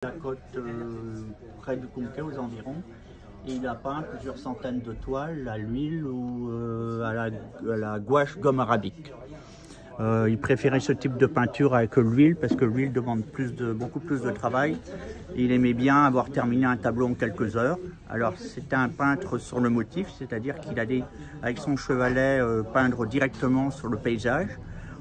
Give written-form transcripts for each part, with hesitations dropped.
La côte près du Conquet aux environs, et il a peint plusieurs centaines de toiles à l'huile ou à la gouache gomme arabique. Il préférait ce type de peinture avec l'huile parce que l'huile demande beaucoup plus de travail. Il aimait bien avoir terminé un tableau en quelques heures. Alors c'était un peintre sur le motif, c'est-à-dire qu'il allait avec son chevalet peindre directement sur le paysage.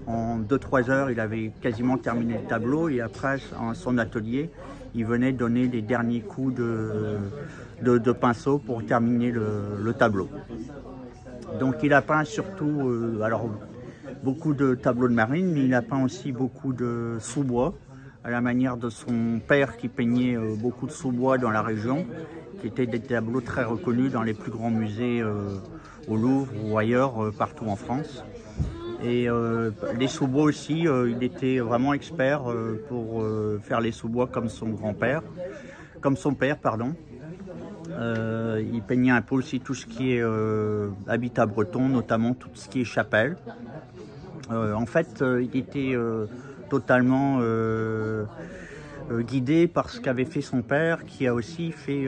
En 2-3 heures, il avait quasiment terminé le tableau et après, en son atelier, il venait donner les derniers coups de pinceau pour terminer le tableau. Donc il a peint surtout, beaucoup de tableaux de marine, mais il a peint aussi beaucoup de sous-bois, à la manière de son père qui peignait beaucoup de sous-bois dans la région, qui étaient des tableaux très reconnus dans les plus grands musées au Louvre ou ailleurs, partout en France. Et les sous-bois aussi, il était vraiment expert pour faire les sous-bois comme son père, pardon. Il peignait un peu aussi tout ce qui est habitat breton, notamment tout ce qui est chapelle. En fait, il était totalement guidé par ce qu'avait fait son père, qui a aussi fait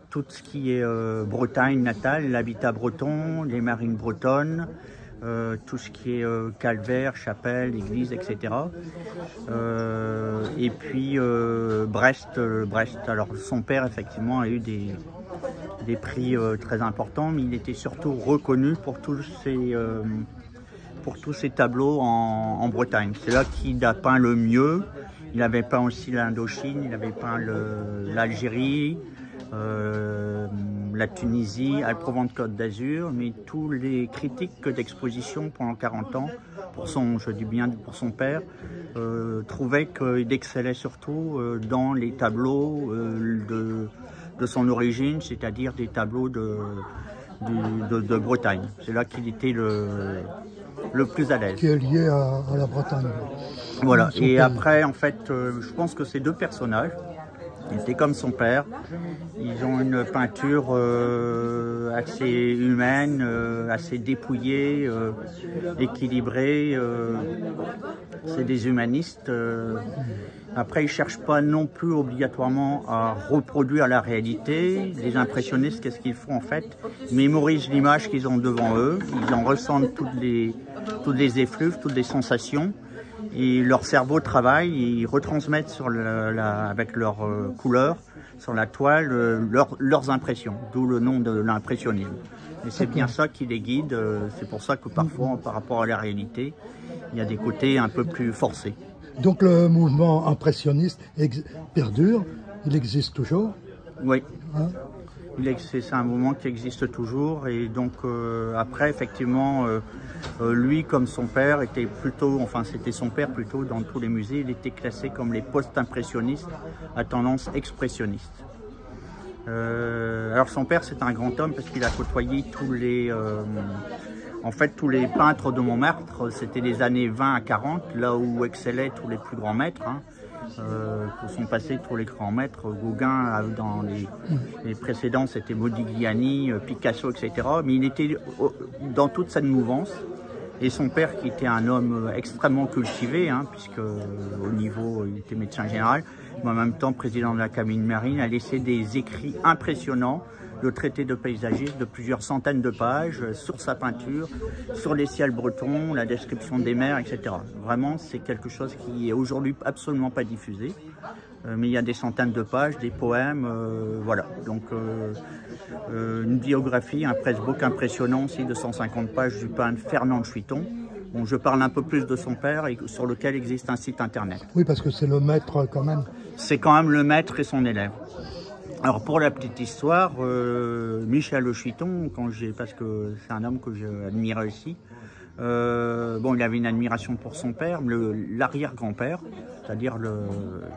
tout ce qui est Bretagne natale, l'habitat breton, les marines bretonnes. Tout ce qui est calvaire, chapelle, église, etc. Et puis Brest. Alors son père effectivement a eu des prix très importants, mais il était surtout reconnu pour tous ces tableaux en Bretagne. C'est là qu'il a peint le mieux. Il avait peint aussi l'Indochine, il avait peint l'Algérie, la Tunisie, Alpes-Provence-Côte d'Azur, mais tous les critiques d'exposition pendant 40 ans, je dis bien pour son père, trouvaient qu'il excellait surtout dans les tableaux de son origine, c'est-à-dire des tableaux de Bretagne. C'est là qu'il était le plus à l'aise. Qui est lié à la Bretagne. Voilà, et après, en fait, je pense que ces deux personnages, ils étaient comme son père, ils ont une peinture assez humaine, assez dépouillée, équilibrée. C'est des humanistes. Après, ils ne cherchent pas non plus obligatoirement à reproduire la réalité. Les impressionnistes, qu'est-ce qu'ils font en fait? Ils mémorisent l'image qu'ils ont devant eux, ils en ressentent toutes les effluves, toutes les sensations. Et leur cerveau travaille, et ils retransmettent avec leurs couleurs sur la toile leurs impressions, d'où le nom de l'impressionnisme. Et c'est bien ça qui les guide, c'est pour ça que parfois, par rapport à la réalité, il y a des côtés un peu plus forcés. Donc le mouvement impressionniste perdure, il existe toujours? Oui. Hein? C'est un mouvement qui existe toujours, et donc après effectivement lui comme son père était plutôt, enfin c'était son père plutôt dans tous les musées, il était classé comme les post-impressionnistes à tendance expressionniste. Alors son père c'est un grand homme parce qu'il a côtoyé tous les peintres de Montmartre, c'était les années 20 à 40, là où excellaient tous les plus grands maîtres. Hein. Sont passés tous les grands maîtres. Gauguin, dans les précédents, c'était Modigliani, Picasso, etc. Mais il était dans toute cette mouvance. Et son père, qui était un homme extrêmement cultivé, hein, puisque au niveau, il était médecin général, mais en même temps président de l'Académie de marine, a laissé des écrits impressionnants, le traité de paysagisme de plusieurs centaines de pages sur sa peinture, sur les ciels bretons, la description des mers, etc. Vraiment, c'est quelque chose qui est aujourd'hui absolument pas diffusé. Mais il y a des centaines de pages, des poèmes, voilà. Donc une biographie, un presse-book impressionnant aussi de 150 pages du peintre Fernand de Chuiton. Bon, je parle un peu plus de son père et sur lequel existe un site internet. Oui, parce que c'est le maître quand même. C'est quand même le maître et son élève. Alors pour la petite histoire, Michel de Chuiton, parce que c'est un homme que j'admirais aussi, il avait une admiration pour son père, l'arrière-grand-père, c'est-à-dire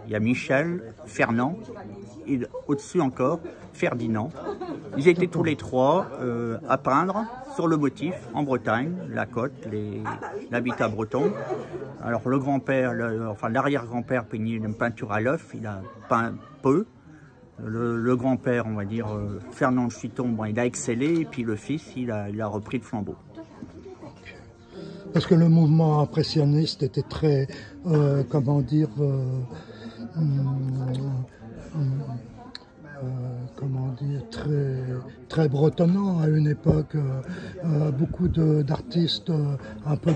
il y a Michel, Fernand, et au-dessus encore, Ferdinand. Ils étaient tous les trois à peindre sur le motif en Bretagne, la côte, l'habitat breton. Alors le grand-père, l'arrière-grand-père peignait une peinture à l'œuf, il a peint peu. Le grand-père, on va dire, Fernand de Chuiton, il a excellé, et puis le fils, il a repris le flambeau. Parce que le mouvement impressionniste était très, comment dire, comment dire, très bretonnant à une époque. Beaucoup d'artistes un peu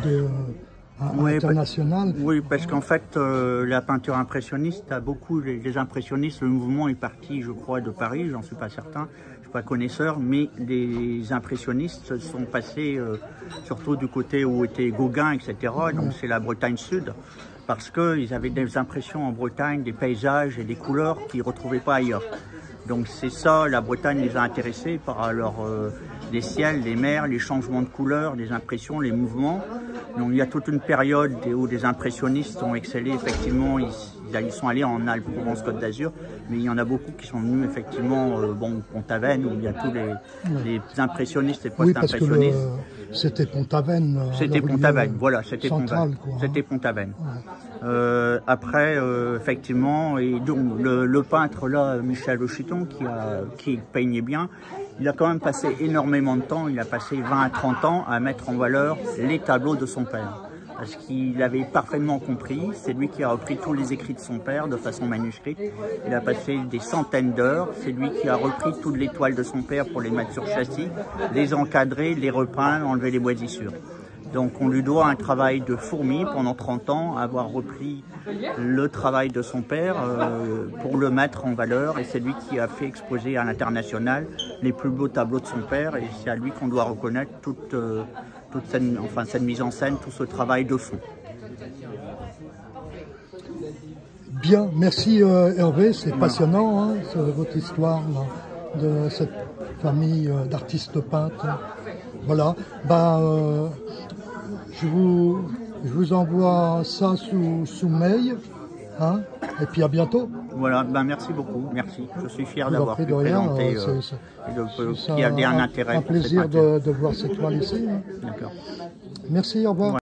international. Oui, parce qu'en fait, la peinture impressionniste a beaucoup, les impressionnistes, le mouvement est parti, je crois, de Paris, j'en suis pas certain, je suis pas connaisseur, mais les impressionnistes sont passés surtout du côté où était Gauguin, etc. Donc c'est la Bretagne Sud, parce qu'ils avaient des impressions en Bretagne, des paysages et des couleurs qu'ils ne retrouvaient pas ailleurs. Donc c'est ça, la Bretagne les a intéressés par les ciels, les mers, les changements de couleurs, les impressions, les mouvements. Donc il y a toute une période où des impressionnistes ont excellé, effectivement, ils sont allés en Alpes, Provence, Côte d'Azur, mais il y en a beaucoup qui sont venus effectivement, Pont-Aven, où il y a tous les impressionnistes et post-impressionnistes. Oui, parce que c'était Pont-Aven. C'était Pont-Aven, voilà, c'était Pont-Aven. C'était Pont-Aven. Ouais. Après, effectivement, et donc le peintre là, Michel Auchiton, qui peignait bien, il a quand même passé énormément de temps, il a passé 20 à 30 ans à mettre en valeur les tableaux de son père. Parce qu'il avait parfaitement compris, c'est lui qui a repris tous les écrits de son père de façon manuscrite. Il a passé des centaines d'heures, c'est lui qui a repris toutes les toiles de son père pour les mettre sur châssis, les encadrer, les repeindre, enlever les moisissures. Donc on lui doit un travail de fourmi pendant 30 ans, avoir repris le travail de son père pour le mettre en valeur. Et c'est lui qui a fait exposer à l'international les plus beaux tableaux de son père. Et c'est à lui qu'on doit reconnaître toute cette mise en scène, tout ce travail de fond. Bien, merci Hervé, c'est passionnant hein, votre histoire là, de cette famille d'artistes peintres. Voilà, je vous envoie ça sous mail, hein, et puis à bientôt. Voilà, merci beaucoup, merci. Je suis fier d'avoir pu présenter qu'il y a un intérêt. Un plaisir de voir cette toile ici. Hein. D'accord. Merci, au revoir.